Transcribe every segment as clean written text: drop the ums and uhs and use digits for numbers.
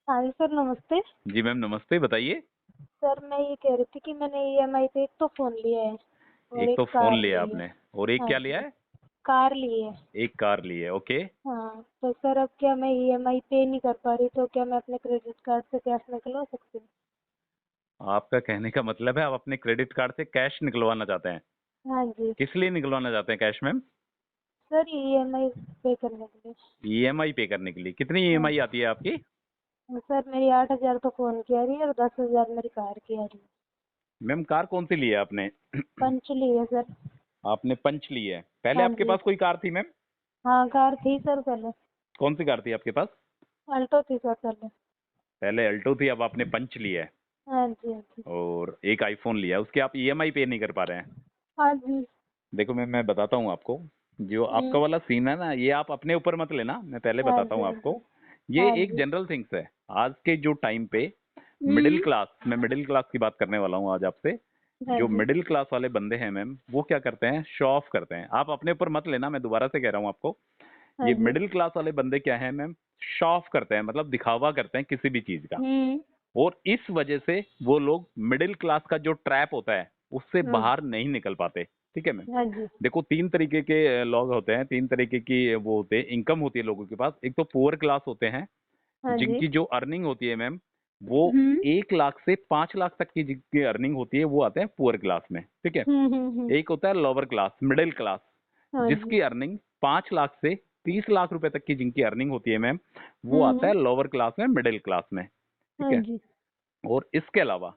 हाँ जी सर, नमस्ते। जी मैम नमस्ते, बताइए। सर मैं ये कह रही थी कि मैंने ईएमआई पे एक तो फ़ोन लिया है और एक एक तो फोन कार लिया ली है। आपने और एक हाँ क्या लिया जी, है? कार ली है। एक कार ली है, ओके। हाँ, तो सर अब क्या मैं ईएमआई पे नहीं कर पा रही, तो क्या मैं अपने क्रेडिट कार्ड से कैश निकलवा सकती हूँ? आपका कहने का मतलब है आप अपने क्रेडिट कार्ड से कैश निकलवाना चाहते हैं। हाँ जी, किस लिए निकलवाना चाहते हैं कैश मैम? सर ईएमआई पे करने के लिए। ईएमआई पे करने के लिए। कितनी हाँ ईएमआई आती है आपकी? सर, मेरी 8,000 तो फ़ोन की आ रही है और 10,000 मेरी कार की आ रही है। मैम कार कौन सी ली है आपने? पंच ली है सर। आपने पंच ली है। पहले हाँ आपके जी। पास कोई कार थी मैम? हाँ, कार थी सर पहले। कौन सी कार थी आपके पास? अल्टो थी सर पहले। पहले अल्टो थी, अब आपने पंच लिया है। हाँ जी, हाँ जी। और एक आईफोन लिया है, उसके आप ईएमआई पे नहीं कर पा रहे हैं। हाँ जी। देखो मैम, मैं बताता हूँ आपको। जो आपका हुँ। वाला सीन है ना, ये आप अपने ऊपर मत लेना, मैं पहले हाँ बताता जी, हूँ हाँ आपको। जी। ये हाँ एक जी। जनरल थिंग्स है। आज के जो टाइम पे मिडिल हुँ। क्लास, मैं मिडिल क्लास की बात करने वाला हूँ आज आपसे। हाँ जो जी। मिडिल क्लास वाले बंदे हैं मैम, वो क्या करते हैं, शो ऑफ करते हैं। आप अपने ऊपर मत लेना, मैं दोबारा से कह रहा हूँ आपको। हाँ ये जी। मिडिल क्लास वाले बंदे क्या है मैम, शो ऑफ करते हैं, मतलब दिखावा करते हैं किसी भी चीज का। हुँ। और इस वजह से वो लोग मिडिल क्लास का जो ट्रैप होता है उससे हाँ जी। बाहर नहीं निकल पाते। ठीक है मैम। हाँ जी। देखो, तीन तरीके के लोग होते हैं, तीन तरीके की वो होते हैं, इनकम होती है लोगों के पास। एक तो पुअर क्लास होते हैं, हाँ जी। जिनकी जो अर्निंग होती है मैम, वो हुँ। 1 लाख से 5 लाख तक की जिनकी अर्निंग होती है, वो आते हैं पुअर क्लास में। ठीक है। हुँ, हुँ, हुँ। एक होता है लोअर क्लास, मिडिल क्लास, हाँ जी। जिसकी अर्निंग 5 लाख से 30 लाख रुपए तक की जिनकी अर्निंग होती है मैम, वो हुँ, आता हुँ। है लोअर क्लास में, मिडिल क्लास में। ठीक हाँ है। जी। और इसके अलावा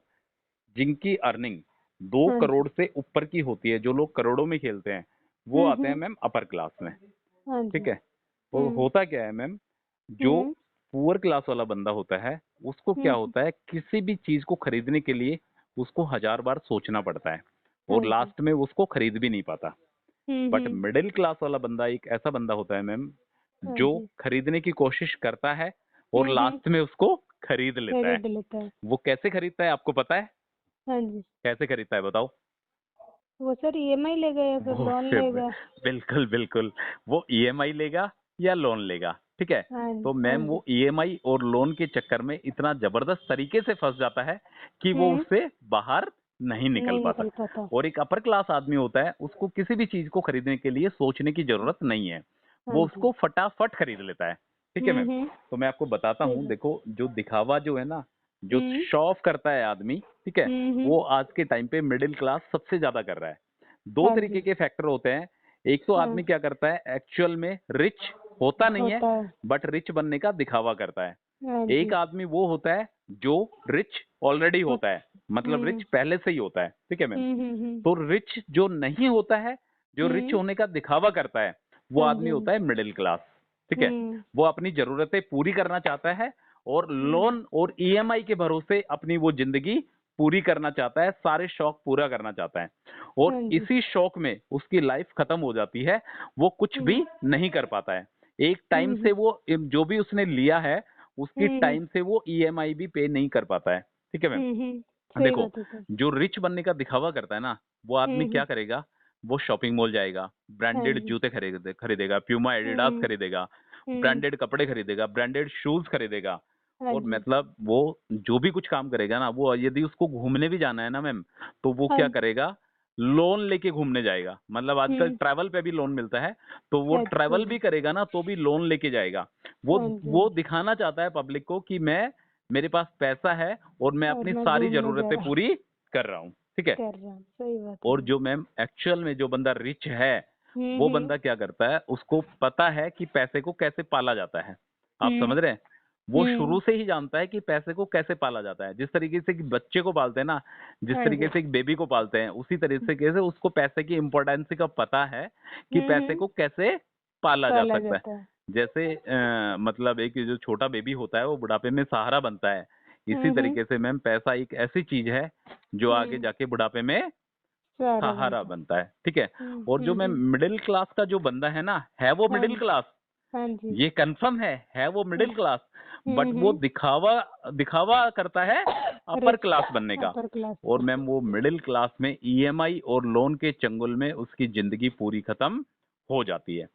जिनकी अर्निंग 2 हाँ जी। करोड़ से ऊपर की होती है, जो लोग करोड़ों में खेलते हैं, वो हुँ, आते हैं हुँ। मैम अपर क्लास में। हाँ ठीक जी। है। तो हुँ। होता क्या है मैम, जो हुँ। पुअर क्लास वाला बंदा होता है, उसको हुँ, क्या हुँ। होता है, किसी भी चीज को खरीदने के लिए उसको 1000 बार सोचना पड़ता है और हाँ जी। लास्ट में उसको खरीद भी नहीं पाता। हुँ, बट हुँ। मिडिल क्लास वाला बंदा एक ऐसा बंदा होता है मैम, हाँ जो जी। खरीदने की कोशिश करता है और हुँ, हुँ। लास्ट में उसको खरीद लेता है। खरीद लेता है। वो कैसे खरीदता है आपको पता है? हाँ जी। कैसे खरीदता है बताओ? वो सर ईएमआई लेगा या फिर वो लोन फिर लेगा? बिल्कुल बिल्कुल, वो ईएमआई लेगा या लोन लेगा। ठीक है। हाँ तो जी। हाँ मैम जी। वो ईएमआई और लोन के चक्कर में इतना जबरदस्त तरीके से फंस जाता है कि वो हुँ। उससे बाहर नहीं निकल नहीं पाता। निकल पाता। और एक अपर क्लास आदमी होता है, उसको किसी भी चीज को खरीदने के लिए सोचने की जरूरत नहीं है, हाँ वो जी। उसको फटाफट खरीद लेता है। ठीक है हुँ, मैम। हुँ। तो मैं आपको बताता सही हूँ, बात। देखो जो दिखावा जो है ना, जो हुँ। शो ऑफ करता है आदमी, ठीक है, हुँ, हुँ। वो आज के टाइम पे मिडिल क्लास सबसे ज्यादा कर रहा है। दो हाँ तरीके जी। के फैक्टर होते हैं। एक तो हाँ। आदमी क्या करता है, एक्चुअल में रिच होता नहीं है, होता है। बट रिच बनने का दिखावा करता है। हाँ एक जी। आदमी वो होता है जो रिच ऑलरेडी हो होता है, मतलब रिच हुँ। पहले से ही होता है। ठीक है मैम। हुँ, हुँ, हुँ। तो रिच जो नहीं होता है, जो रिच हुँ। होने का दिखावा करता है, वो हाँ आदमी जी, हाँ होता है जी। Middle class. ठीक है। हुँ। वो अपनी जरूरतें पूरी करना चाहता है और हुँ। लोन और ईएमआई के भरोसे अपनी वो जिंदगी पूरी करना चाहता है, सारे शौक पूरा करना चाहता है। और हाँ जी। इसी शौक में उसकी लाइफ खत्म हो जाती है, वो कुछ हुँ। भी नहीं कर पाता है। एक टाइम हुँ, से हुँ। वो जो भी उसने लिया है, उसकी हुँ, हुँ। टाइम से वो ईएमआई भी पे नहीं कर पाता है। ठीक है मैम। हुँ, हुँ। सही देखो, बात है सर। जो रिच बनने का दिखावा करता है ना, वो हुँ, आदमी हुँ। क्या करेगा, वो शॉपिंग मॉल जाएगा, हाँ ब्रांडेड जी। जूते खरीदेगा, प्यूमा हुँ, एडिडास हुँ। खरीदेगा, हुँ। ब्रांडेड कपड़े खरीदेगा, ब्रांडेड शूज खरीदेगा। हाँ और जी। मतलब वो जो भी कुछ काम करेगा ना, वो यदि उसको घूमने भी जाना है ना मैम, तो वो हाँ क्या जी। करेगा, लोन लेके घूमने जाएगा। मतलब आजकल हुँ। ट्रैवल पे भी लोन मिलता है, तो वो अच्छा ट्रैवल जी। भी करेगा ना, तो भी लोन लेके जाएगा। वो हाँ जी, हाँ वो जी। दिखाना चाहता है पब्लिक को कि मैं, मेरे पास पैसा है और मैं और अपनी मैं सारी घूमने जा जरूरतें रहा हूँ, पूरी कर रहा हूँ। ठीक है। कर रहा हूँ। सही बात है और सर। जो मैम एक्चुअल में जो बंदा रिच है, हुँ, वो हुँ। बंदा क्या करता है, उसको पता है कि पैसे को कैसे पाला जाता है। आप हुँ। समझ रहे हैं? वो हुँ। शुरू से ही जानता है कि पैसे को कैसे पाला जाता है। जिस तरीके से कि बच्चे को पालते हैं ना, जिस हाँ तरीके जी। से एक बेबी को पालते हैं, उसी तरीके से उसको पैसे की इम्पोर्टेंस का पता है कि हुँ, पैसे हुँ। को कैसे पाला जा पाला सकता है। जाता है। जैसे मतलब एक जो छोटा बेबी होता है, वो बुढ़ापे में सहारा बनता है। इसी हुँ, हुँ। तरीके से मैम पैसा एक ऐसी चीज है जो आगे हुँ। जाके बुढ़ापे में सहारा सहारा बनता है। बनता है। ठीक है। हुँ, और जो हुँ, मैं हुँ। मिडिल क्लास का जो बंदा है ना, है वो हाँ मिडिल जी। क्लास, हाँ जी। ये कंफर्म है वो हुँ। मिडिल क्लास, हुँ, बट वो हुँ। दिखावा दिखावा करता है अपर रिच क्लास बनने का। अपर क्लास और का। मैम वो मिडिल क्लास में ईएमआई और लोन के चंगुल में उसकी जिंदगी पूरी खत्म हो जाती है।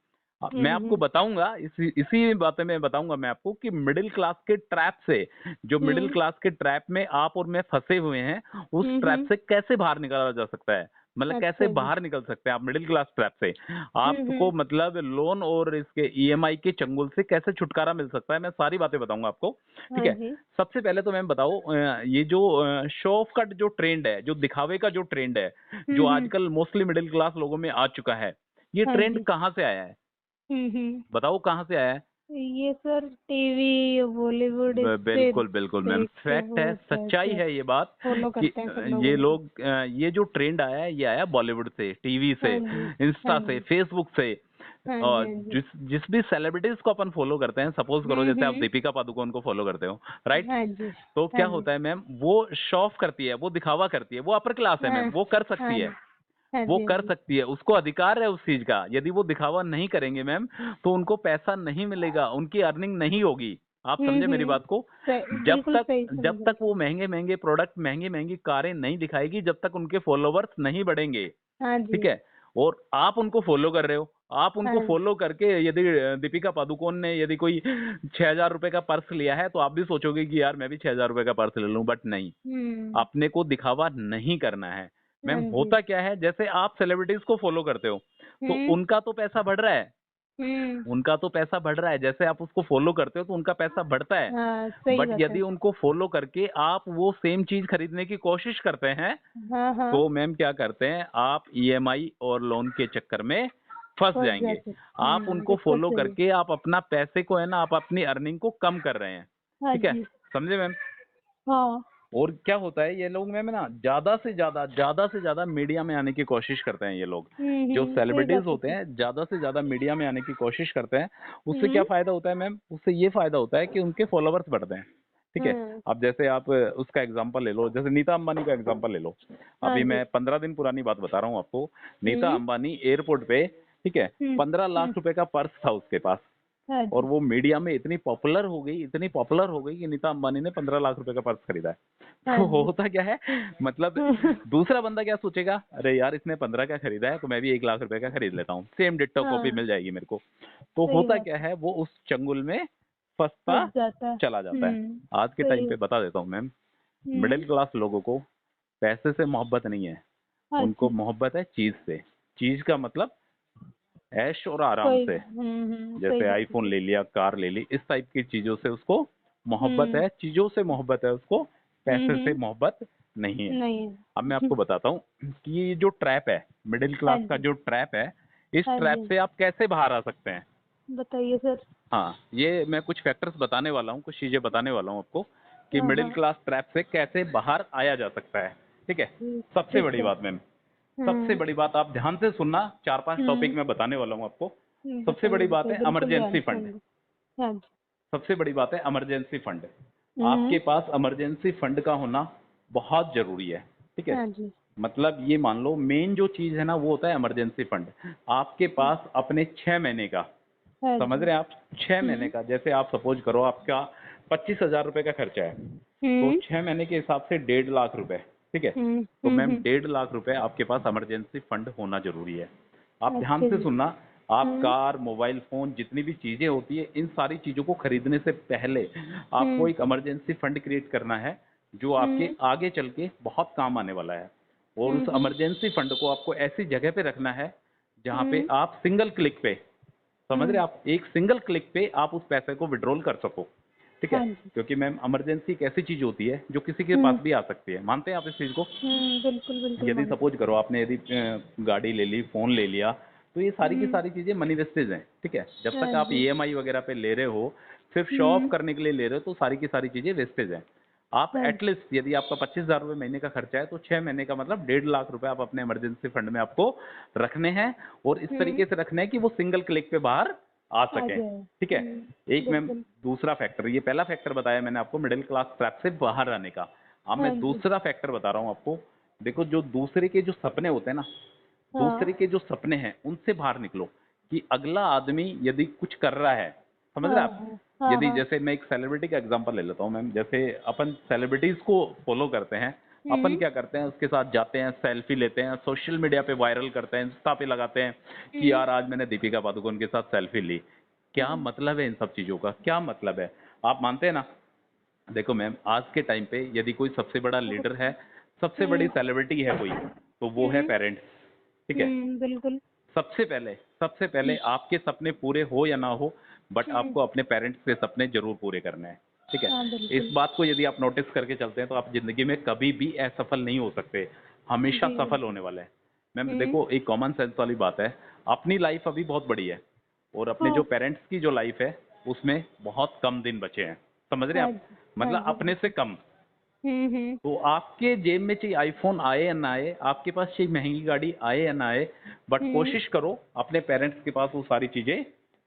मैं आपको बताऊंगा, इसी इसी बातें में बताऊंगा मैं आपको कि मिडिल क्लास के ट्रैप से, जो मिडिल क्लास के ट्रैप में आप और मैं फंसे हुए हैं, उस ट्रैप से कैसे बाहर निकाला जा सकता है। मतलब कैसे अच्छा जी। बाहर निकल सकते हैं आप मिडिल क्लास ट्रैप से। आपको हम्म। मतलब लोन और इसके ईएमआई के चंगुल से कैसे छुटकारा मिल सकता है, मैं सारी बातें बताऊंगा आपको। ठीक हाँ है। जी। सबसे पहले तो मैं बताऊं, ये जो शो ऑफ का जो ट्रेंड है, जो दिखावे का जो ट्रेंड है, जो हम्म। आजकल मोस्टली मिडिल क्लास लोगों में आ चुका है, ये हाँ ट्रेंड जी। कहाँ से आया है? हम्म। बताओ कहाँ से आया है? ये सर टीवी बॉलीवुड इससे बिल्कुल बिल्कुल मैम, देख के फैक्ट है, बहुत सच्चाई ऐसे है ये बात फॉलो कि करते हैं सब लोग ये उनको। लोग ये जो ट्रेंड आया है, ये आया बॉलीवुड से, टीवी से, हाँ जी। हाँ इंस्टा से, जी। फेसबुक से। हाँ जी। और हाँ जी। जिस जिस भी सेलिब्रिटीज को अपन फॉलो करते हैं, सपोज करो जैसे आप हम्म। दीपिका पादुकोण को फॉलो करते हो, राइट? हाँ जी। तो हाँ क्या जी। होता है मैम, वो शो ऑफ करती है, वो दिखावा करती है, वो अपर क्लास है मैम, हाँ। वो कर हाँ सकती है, जी। हाँ वो जी। हाँ कर जी। सकती है, उसको अधिकार है उस चीज का। यदि वो दिखावा नहीं करेंगे मैम, तो उनको पैसा नहीं मिलेगा, उनकी अर्निंग नहीं होगी। आप समझे मेरी बात को? जब बिल्कुल तक सही जब समझ रहे तक वो महंगे महंगे प्रोडक्ट, महंगी महंगी कारें नहीं दिखाएगी, जब तक उनके फॉलोवर्स नहीं बढ़ेंगे। हाँ ठीक जी। है। और आप उनको फॉलो कर रहे हो, आप उनको हाँ जी। फॉलो करके यदि दीपिका पादुकोण ने यदि कोई 6,000 रुपए का पर्स लिया है, तो आप भी सोचोगे कि यार मैं भी 6,000 रुपए का पर्स ले लूं, बट नहीं, हम्म। अपने को दिखावा नहीं करना है। हाँ मैम जी। होता क्या है, जैसे आप सेलिब्रिटीज को फॉलो करते हो, तो हम्म। उनका तो पैसा बढ़ रहा है, हम्म। उनका तो पैसा बढ़ रहा है, जैसे आप उसको फॉलो करते हो तो उनका पैसा बढ़ता है। हाँ सही बट बात है। यदि उनको फॉलो करके आप वो सेम चीज खरीदने की कोशिश करते हैं, हाँ हाँ। तो मैम क्या करते हैं, आप ईएमआई और लोन के चक्कर में फंस फंस जाएंगे। जाते। आप उनको बिल्कुल फॉलो सही। करके आप अपना पैसे को है ना, आप अपनी अर्निंग को कम कर रहे हैं। हाँ ठीक है। जी। समझे मैम? हाँ। और क्या होता है, ये लोग मैम ना ज्यादा से ज्यादा मीडिया में आने की कोशिश करते हैं। ये लोग जो सही सेलिब्रिटीज बात है होते सर। हैं, ज्यादा से ज्यादा मीडिया में आने की कोशिश करते हैं। उससे क्या हम्म। फायदा होता है मैम? उससे ये फायदा होता है कि उनके फॉलोवर्स बढ़ते हैं। ठीक है। हम्म। अब जैसे आप उसका एग्जांपल ले लो, जैसे नीता अंबानी का एग्जांपल ले लो। हाँ अभी जी। मैं 15 दिन पुरानी बात बता रहा हूँ आपको। नीता हम्म। अंबानी एयरपोर्ट पे, ठीक है, हम्म। 15 लाख रुपए का पर्स था उसके पास। हाँ और जी। वो मीडिया में इतनी पॉपुलर हो गई, इतनी पॉपुलर हो गई कि नीता अंबानी ने 15 लाख रुपए का पर्स खरीदा है। हाँ तो जी। होता क्या है, मतलब दूसरा बंदा क्या सोचेगा, अरे यार इसने 15 का खरीदा है, तो मैं भी 1 लाख रुपए का खरीद लेता हूँ, सेम डिट्टो कॉपी हाँ मिल जाएगी मेरे को। तो सही होता बात क्या है। है, वो उस चंगुल में फंसता फंस जाता है। चला जाता है। आज के सही टाइम पे है। बता देता हूँ मैम, हम्म। मिडिल क्लास लोगों को पैसे से मोहब्बत नहीं है, हाँ उनको जी। मोहब्बत है चीज से। चीज का मतलब ऐश और आराम कोई से। सही जैसे बात है आईफोन सर। ले लिया, कार ले ली, इस टाइप की चीजों से उसको मोहब्बत हम्म। है, चीजों से मोहब्बत है उसको, पैसे से हम्म। मोहब्बत नहीं है। नहीं अब मैं है। आपको बताता हूँ कि ये जो ट्रैप है, मिडिल हाँ क्लास का जी। जो ट्रैप है, इस हाँ ट्रैप जी। से आप कैसे बाहर आ सकते हैं। बताइए सर। हाँ, ये मैं कुछ फैक्टर्स बताने वाला हूँ, कुछ चीजें बताने वाला हूँ आपको कि हाँ मिडिल हाँ। क्लास ट्रैप से कैसे बाहर आया जा सकता है। ठीक है। सबसे ठीक बड़ी है। बात मैम, सबसे हम्म। बड़ी बात आप ध्यान से सुनना, 4-5 टॉपिक मैं बताने वाला हूँ आपको। सबसे बताइए बड़ी बात बताइए है बिल्कुल ध्यान इमरजेंसी से फंड। सुनूंगी। हाँ जी। सबसे बड़ी बात है इमरजेंसी फंड। हम्म। आपके पास इमरजेंसी फंड का होना बहुत जरूरी है। ठीक है। हाँ जी। मतलब ये मान लो, मेन जो चीज है ना, वो होता है इमरजेंसी फंड। आपके पास अपने 6 महीने का, हाँ समझ जी। रहे हैं आप, 6 महीने हम्म। का, जैसे आप सपोज करो आपका 25,000 रुपए का खर्चा है, तो हम्म। 6 महीने के हिसाब से 1.5 लाख रुपए। ठीक है। हम्म। तो मैम हम्म। 1.5 लाख रुपए आपके पास इमरजेंसी फंड होना जरूरी है। आप ध्यान अच्छा से जी। सुनना। आप हम्म। कार, मोबाइल फोन, जितनी भी चीजें होती है, इन सारी चीजों को खरीदने से पहले आपको हम्म। एक इमरजेंसी फंड क्रिएट करना है, जो आपके हम्म। आगे चल के बहुत काम आने वाला है। और उस हम्म। इमरजेंसी फंड को आपको ऐसी जगह पे रखना है जहाँ पे हम्म। आप सिंगल क्लिक पे, समझ रहे हम्म। हैं आप, एक सिंगल क्लिक पे आप उस पैसे को विड्रॉल कर सको। ठीक है। हाँ जी। क्योंकि मैम इमरजेंसी एक ऐसी चीज होती है जो किसी के पास हम्म। भी आ सकती है। मानते हैं आप इस चीज को? बिल्कुल बिल्कुल यदि मानते सपोज करो आपने, यदि गाड़ी ले ली, फोन ले लिया, तो ये हैं। सारी की सारी चीजें मनी वेस्टेज हैं। ठीक है। जब हाँ तक आप जी। ईएमआई वगैरह पे ले रहे हो, सिर्फ शो ऑफ हम्म। करने के लिए ले रहे हो, तो सारी की सारी चीजें वेस्टेज हैं। आप हाँ जी। एटलीस्ट, यदि आपका 25,000 रुपये महीने का खर्चा है, तो 6 महीने का मतलब 1.5 लाख रुपए आप अपने इमरजेंसी फंड में आपको रखने हैं। और इस हम्म। तरीके से रखने हैं कि वो सिंगल क्लिक पे बाहर आ आ सकें। जाए। ठीक है। एक मैम बिल्कुल। दूसरा फैक्टर, ये पहला फैक्टर बताया मैंने आपको मिडिल क्लास ट्रैप से बाहर आने का। अब हाँ मैं जी। दूसरा फैक्टर बता रहा हूँ आपको। देखो, जो दूसरे के जो सपने होते हैं ना, हाँ दूसरे के जो सपने हैं उनसे बाहर निकलो। कि अगला आदमी यदि कुछ कर रहा है, समझ रहे हाँ हैं आप, हाँ हाँ यदि हाँ। जैसे मैं एक सेलिब्रिटी का एग्जांपल ले लेता हूँ मैम, जैसे अपन सेलिब्रिटीज को फॉलो करते हैं, अपन क्या करते हैं, उसके साथ जाते हैं, सेल्फी लेते हैं, सोशल मीडिया पे वायरल करते हैं, इंस्टा पे लगाते हैं कि यार आज मैंने दीपिका पादुकोण के साथ सेल्फी ली। क्या मतलब है इन सब चीजों का, क्या मतलब है? आप मानते हैं ना? देखो मैम, आज के टाइम पे यदि कोई सबसे बड़ा लीडर है, सबसे बड़ी सेलिब्रिटी है कोई, तो वो है पेरेंट्स। ठीक है? बिल्कुल। सबसे पहले आपके सपने पूरे हो या ना हो, बट आपको अपने पेरेंट्स के सपने जरूर पूरे करने हैं। ठीक है? हाँ इस बिल्कुल। बात को यदि आप नोटिस करके चलते हैं तो आप जिंदगी में कभी भी असफल नहीं हो सकते, हमेशा जी सफल बिल्कुल। होने वाले हैं। मैम देखो, एक कॉमन सेंस वाली बात है, अपनी लाइफ अभी बहुत बड़ी है और अपने जो हाँ पेरेंट्स की जो लाइफ है उसमें बहुत कम दिन बचे हैं। समझ रहे हैं हाँ आप? जी। हाँ मतलब जी अपने से बिल्कुल। कम। हम्म। तो आपके जेब में चाहे आईफोन आए या ना आए, आपके पास चाहे महंगी गाड़ी आए या ना आए, बट हम्म। कोशिश करो अपने पेरेंट्स के पास वो सारी चीजें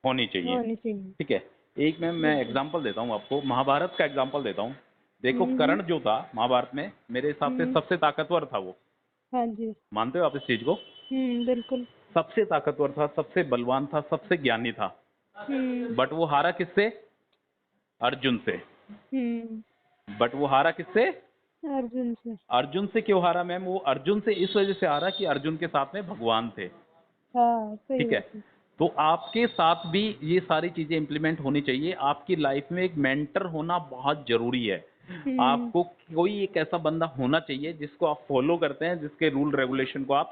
होनी चाहिए। होनी चाहिए। ठीक है? एक मैं बिल्कुल। एग्जांपल देता हूँ आपको, महाभारत का एग्जांपल देता हूँ। देखो, हम्म। कर्ण जो था महाभारत में, मेरे हिसाब से हम्म। सबसे ताकतवर था वो। हाँ जी। मानते हो आप इस चीज को? बिल्कुल। सबसे ताकतवर था, सबसे बलवान था, सबसे ज्ञानी था। हम्म। बट वो हारा किससे? अर्जुन से। हम्म। बट वो हारा किससे? अर्जुन से। अर्जुन से क्यों हारा मैम? वो अर्जुन से इस वजह से हारा कि अर्जुन के साथ में भगवान थे। हाँ सही ठीक है? बात है। तो आपके साथ भी ये सारी चीजें इंप्लीमेंट होनी चाहिए। आपकी लाइफ में एक मेंटर होना बहुत जरूरी है। हम्म। आपको कोई एक ऐसा बंदा होना चाहिए जिसको आप फॉलो करते हैं, जिसके रूल रेगुलेशन को आप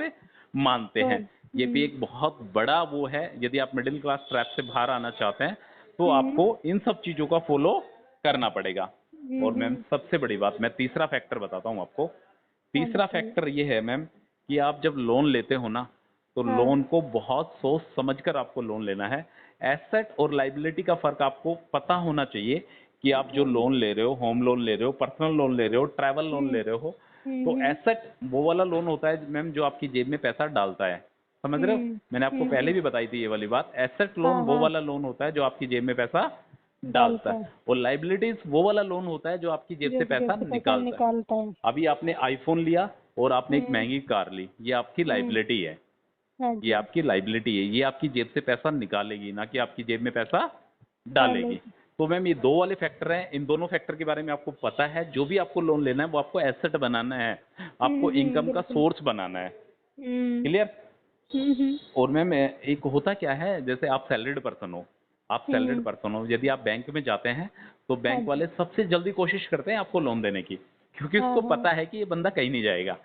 मानते हैं। ये भी एक बहुत बड़ा वो है। यदि आप मिडिल क्लास ट्रैप से बाहर आना चाहते हैं तो हम्म। आपको इन सब चीजों का फॉलो करना पड़ेगा। और मैम हम्म। सबसे बड़ी बात, मैं तीसरा फैक्टर बताता हूँ आपको। हाँ तीसरा बताइए। फैक्टर ये है मैम कि आप जब लोन लेते हो ना, तो हाँ। लोन को बहुत सोच समझकर आपको लोन लेना है। एसेट और लाइबिलिटी का फर्क आपको पता होना चाहिए कि आप जो लोन ले रहे हो, होम लोन ले रहे हो, पर्सनल लोन ले रहे हो, ट्रैवल लोन हम्म। ले रहे हो, तो हम्म। एसेट वो वाला लोन होता है मैम जो आपकी जेब में पैसा डालता है। समझ रहे हो? हम्म। मैंने आपको पहले हम्म। भी बताई थी ये वाली बात। एसेट लोन हाँ वो हाँ। वाला लोन होता है जो आपकी जेब में पैसा डालता डालता है, है। और लाइबिलिटीज वो वाला लोन होता है जो आपकी जेब जो से जेब पैसा से पैसा निकालता है। निकालता है। अभी आपने आईफोन लिया और आपने एक हम्म। महंगी कार ली, ये आपकी हम्म। लाइबिलिटी है। हाँ ये जी। आपकी लाइबिलिटी है, ये आपकी जेब से पैसा निकालेगी, ना कि आपकी जेब में पैसा डालेगी। डालेगी। तो मैम ये दो वाले फैक्टर हैं, इन दोनों फैक्टर के बारे में आपको पता है। जो भी आपको लोन लेना है वो आपको एसेट बनाना है, आपको इनकम का बिल्कुल। सोर्स बनाना है। हम्म। क्लियर? हम्म। और मैम एक होता क्या है, जैसे आप सैलरीड पर्सन हो, आप सैलरीड हम्म। पर्सन हो, यदि आप बैंक में जाते हैं तो हाँ बैंक जी। वाले सबसे जल्दी कोशिश करते हैं आपको लोन देने की, क्योंकि हाँ उसको हाँ। पता है कि ये बंदा कहीं नहीं जाएगा।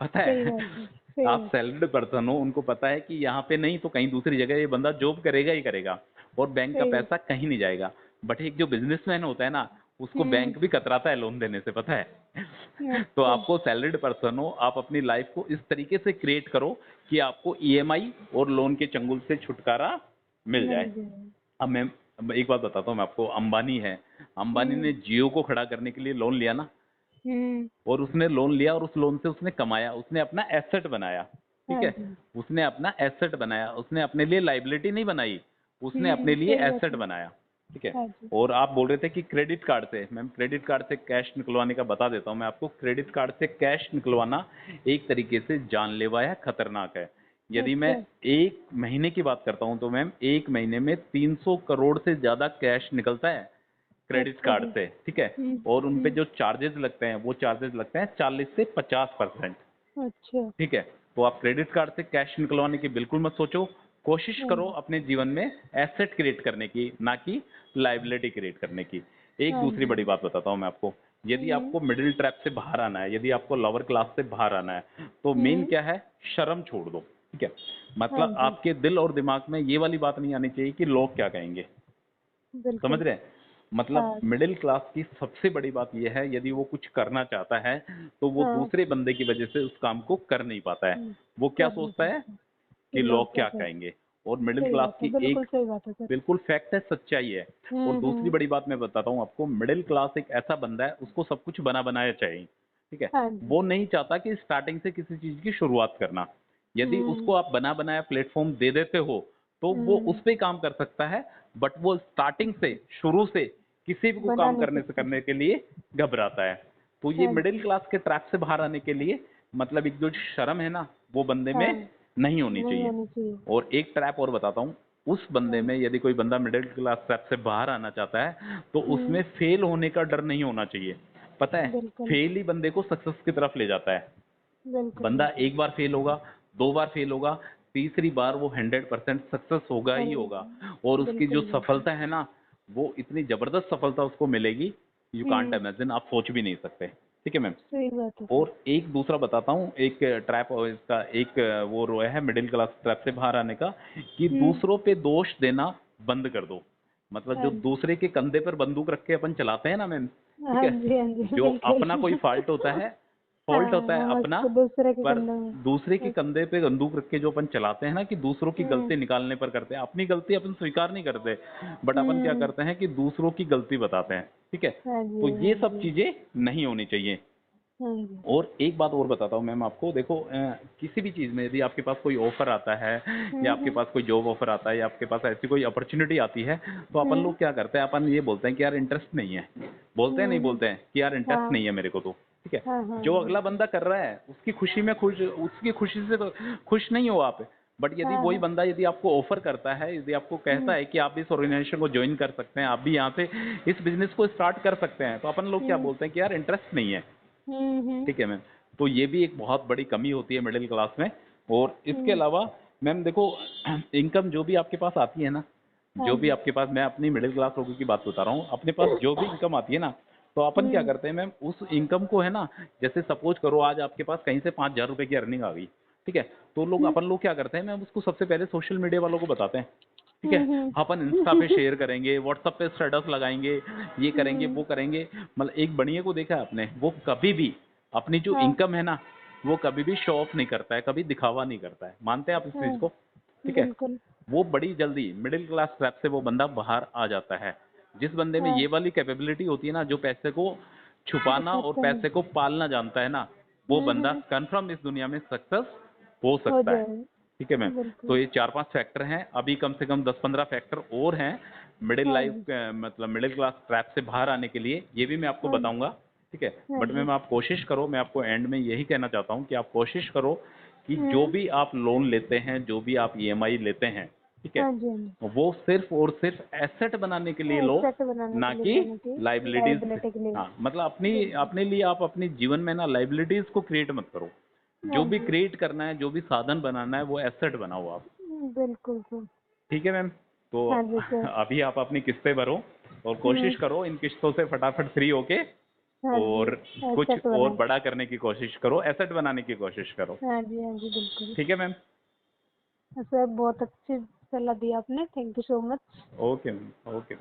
पता सही है? बात है। सही आप बात है। सैलरीड पर्सन हो, उनको पता है कि यहाँ पे नहीं तो कहीं दूसरी जगह ये बंदा जॉब करेगा ही करेगा, और बैंक का सही बात। पैसा कहीं नहीं जाएगा। बट एक जो बिजनेसमैन होता है ना, उसको हम्म। बैंक भी कतराता है लोन देने से, पता है? तो अच्छा। आपको सैलरीड पर्सन हो, आप अपनी लाइफ को इस तरीके से क्रिएट करो कि आपको ईएमआई और लोन के चंगुल से छुटकारा मिल मिल जाए। जाए। अब मैं अब एक बात बताता हूँ मैं आपको। अंबानी है, अंबानी हम्म। ने जियो को खड़ा करने के लिए लोन लिया ना, हम्म। और उसने लोन लिया और उस लोन से उसने कमाया, उसने अपना एसेट बनाया। ठीक हाँ है? जी। उसने अपना एसेट बनाया, उसने अपने लिए लाइबिलिटी नहीं बनाई, उसने अपने लिए सही बात एसेट है। बनाया। ठीक है? हाँ जी। और आप बोल रहे थे कि क्रेडिट कार्ड से, मैम क्रेडिट कार्ड से कैश निकलवाने का बता देता हूँ मैं आपको। क्रेडिट कार्ड से कैश निकलवाना एक तरीके से जानलेवा है, खतरनाक है। यदि मैं अच्छा। एक महीने की बात करता हूँ तो मैम एक महीने में 300 करोड़ से ज्यादा कैश निकलता है क्रेडिट अच्छा कार्ड जी। से। ठीक है? और उन पे हम्म। जो चार्जेस लगते हैं वो चार्जेस लगते हैं 40 से 50%। अच्छा। ठीक है? तो आप क्रेडिट कार्ड से कैश निकलवाने की बिल्कुल मत सोचो। कोशिश हाँ करो जी। अपने जीवन में एसेट क्रिएट करने की, ना कि लाइबिलिटी क्रिएट करने की। एक हाँ दूसरी जी। बड़ी बात बताता हूँ मैं आपको। यदि हम्म। आपको मिडिल ट्रैप से बाहर आना है, यदि आपको लोअर क्लास से बाहर आना है, तो मेन हम्म। क्या है? शर्म छोड़ दो। ठीक है? हाँ मतलब जी। आपके दिल और दिमाग में ये वाली बात नहीं आनी चाहिए कि लोग क्या कहेंगे। समझ बिल्कुल। रहे हैं? मतलब हाँ। मिडिल क्लास की सबसे बड़ी बात यह है, यदि वो कुछ करना चाहता है तो वो हाँ। दूसरे बंदे की वजह से उस काम को कर नहीं पाता है। वो क्या कर नहीं सोचता है? सकते। कि कि लोग लोग क्या क्या कहें। कहेंगे। और मिडिल सही क्लास बात है। की बिल्कुल एक सही बात है सर। बिल्कुल फैक्ट है, सच्चाई है। और दूसरी हम्म। बड़ी बात मैं बताता हूँ आपको, मिडिल क्लास एक ऐसा बंदा है, उसको सब कुछ बना बनाया चाहिए। ठीक है? हाँ जी। वो नहीं चाहता कि स्टार्टिंग से किसी चीज की शुरुआत करना। यदि हम्म। उसको आप बना बनाया प्लेटफॉर्म दे देते हो तो वो उस हम्म। पे काम कर सकता है। बट वो स्टार्टिंग से, शुरू से किसी भी को बना काम नहीं करने से सकते। करने के लिए घबराता है। तो ये हाँ मिडिल जी। क्लास के ट्रैप से बाहर आने के लिए, मतलब एक जो शर्म है ना, वो बंदे में हाँ। नहीं होनी नहीं चाहिए। होनी चाहिए। और एक ट्रैप और बताता हूँ। उस बंदे हाँ। में, यदि कोई बंदा मिडिल क्लास ट्रैप से बाहर आना चाहता है, तो हम्म। उसमें फेल होने का डर नहीं होना चाहिए। पता है, बिल्कुल फेल ही बंदे को सक्सेस की तरफ ले जाता है। बिल्कुल बंदा बिल्कुल। एक बार फेल होगा, 2 बार फेल होगा, तीसरी बार वो 100% सक्सेस होगा ही अरे होगा। और उसकी जो बिल्कुल बिल्कुल। सफलता है ना, वो इतनी जबरदस्त सफलता उसको मिलेगी, यू कांट हम्म। इमेजिन, आप सोच भी नहीं सकते। ठीक है मैम। सही बात है सर। और एक दूसरा बताता हूँ, एक ट्रैप इसका एक वो रो है मिडिल क्लास ट्रैप से बाहर आने का, कि हम्म। दूसरों पे दोष देना बंद कर दो। मतलब हाँ जो जी दूसरे के कंधे पर बंदूक रख के अपन चलाते हैं ना मैम, ठीक हाँ है, जी हाँ जी जो अपना कोई बिल्कुल। फॉल्ट होता है, फॉल्ट हाँ, होता है हम अपना, उसको दूसरे के पर कंधों में। दूसरे के बस। कंधे पे बंदूक रख के जो अपन चलाते हैं ना, कि दूसरों की हम्म गलती निकालने पर करते हैं, अपनी गलती अपन स्वीकार नहीं करते, बट अपन क्या हम्म। करते हैं कि दूसरों की गलती बताते हैं। ठीक है, हाँ तो जी हाँ ये सब जी चीजें नहीं होनी चाहिए। हाँ जी। और एक बात और बताता हूँ मैम आपको, देखो किसी भी चीज़ में यदि आपके पास कोई ऑफर आता है, या आपके हम्म। पास कोई जॉब ऑफर आता है, या आपके पास ऐसी कोई अपॉर्चुनिटी आती है, तो अपन हम्म लोग क्या करते हैं, अपन ये बोलते हैं कि यार इंटरेस्ट नहीं है। बोलते हैं नहीं हम्म। बोलते हैं कि यार इंटरेस्ट हाँ नहीं है मेरे को तो। ठीक है, हाँ हाँ जो अगला बिल्कुल। बंदा कर रहा है उसकी खुशी में खुश, उसकी खुशी से तो खुश नहीं हो आप। बट यदि हाँ वही हाँ। बंदा यदि आपको ऑफर करता है, यदि आपको कहता हम्म है कि आप इस ऑर्गेनाइजेशन को ज्वाइन कर सकते हैं, आप भी यहाँ से इस बिजनेस को स्टार्ट कर सकते हैं, तो अपन लोग क्या हम्म बोलते हैं कि यार इंटरेस्ट नहीं है। हम्म। ठीक है मैम। तो ये भी एक बहुत बड़ी कमी होती है मिडिल क्लास में। और इसके हम्म। अलावा मैम देखो, इनकम जो भी आपके पास आती है ना, हाँ जो भी जी। आपके पास, मैं अपनी मिडिल क्लास लोगों की बात बता रहा हूँ, अपने पास जो भी इनकम आती है ना, तो अपन क्या हम्म करते हैं मैम, उस इनकम को है ना, जैसे सपोज करो आज आपके पास कहीं से 5,000 रुपए की अर्निंग आ गई। ठीक है, तो लोग हम्म अपन लोग क्या करते हैं मैम, उसको सबसे पहले सोशल मीडिया वालों को बताते हैं। ठीक है, अपन इंस्टा पे हम्म। शेयर करेंगे, व्हाट्सएप पे स्टेटस लगाएंगे, ये करेंगे वो करेंगे। मतलब एक बढ़िया को देखा है आपने, वो कभी भी अपनी जो हाँ इनकम है ना, वो कभी भी शो ऑफ नहीं करता है, कभी दिखावा नहीं करता है। मानते हैं आप इस हाँ चीज को? ठीक है, बिल्कुल। वो बड़ी जल्दी मिडिल क्लास ट्रैप से वो बंदा बाहर आ जाता है। जिस बंदे में हाँ ये वाली कैपेबिलिटी होती है ना, जो पैसे को छुपाना बचत और करनी। पैसे को पालना जानता है ना, वो बंदा हम्म। कंफर्म इस दुनिया में सक्सेस हो हो सकता है। जाए। ठीक है मैम। तो बिल्कुल। ये 4-5 फैक्टर हैं, अभी कम से कम 10-15 फैक्टर और हैं मिडिल हाँ लाइफ, जी मतलब मिडिल क्लास ट्रैप से बाहर आने के लिए, ये भी मैं आपको हाँ जी बताऊंगा। ठीक है, हाँ बट जी। मैम आप कोशिश करो, मैं आपको एंड में यही कहना चाहता हूँ कि आप कोशिश करो कि जो हम्म। भी आप लोन लेते हैं, जो भी आप ईएमआई लेते हैं, ठीक है, हाँ जी हाँ जी। वो सिर्फ और सिर्फ एसेट बनाने के लिए लो, सेट बनाने ना के लिए कि लेने की। लाइबिलिटीज। लाइबिलिटी के लिए। हाँ, मतलब अपनी बिल्कुल। अपने लिए आप अपनी जीवन में ना लाइबिलिटीज को क्रिएट मत करो। हाँ जो भी जी। क्रिएट करना है, जो भी साधन बनाना है, वो एसेट बनाओ आप। बिल्कुल सर। ठीक है मैम। तो हाँ जी सर। अभी आप अपनी किस्तें भरो, और हम्म। कोशिश करो इन किस्तों से फटाफट फ्री होके, हाँ जी। और कुछ सेट और बनाए। बड़ा करने की कोशिश करो, एसेट बनाने की कोशिश करो। हाँ जी बिल्कुल। ठीक है मैम। सर बहुत अच्छी सलाह दी आपने, thank you so much. Okay ma'am, okay.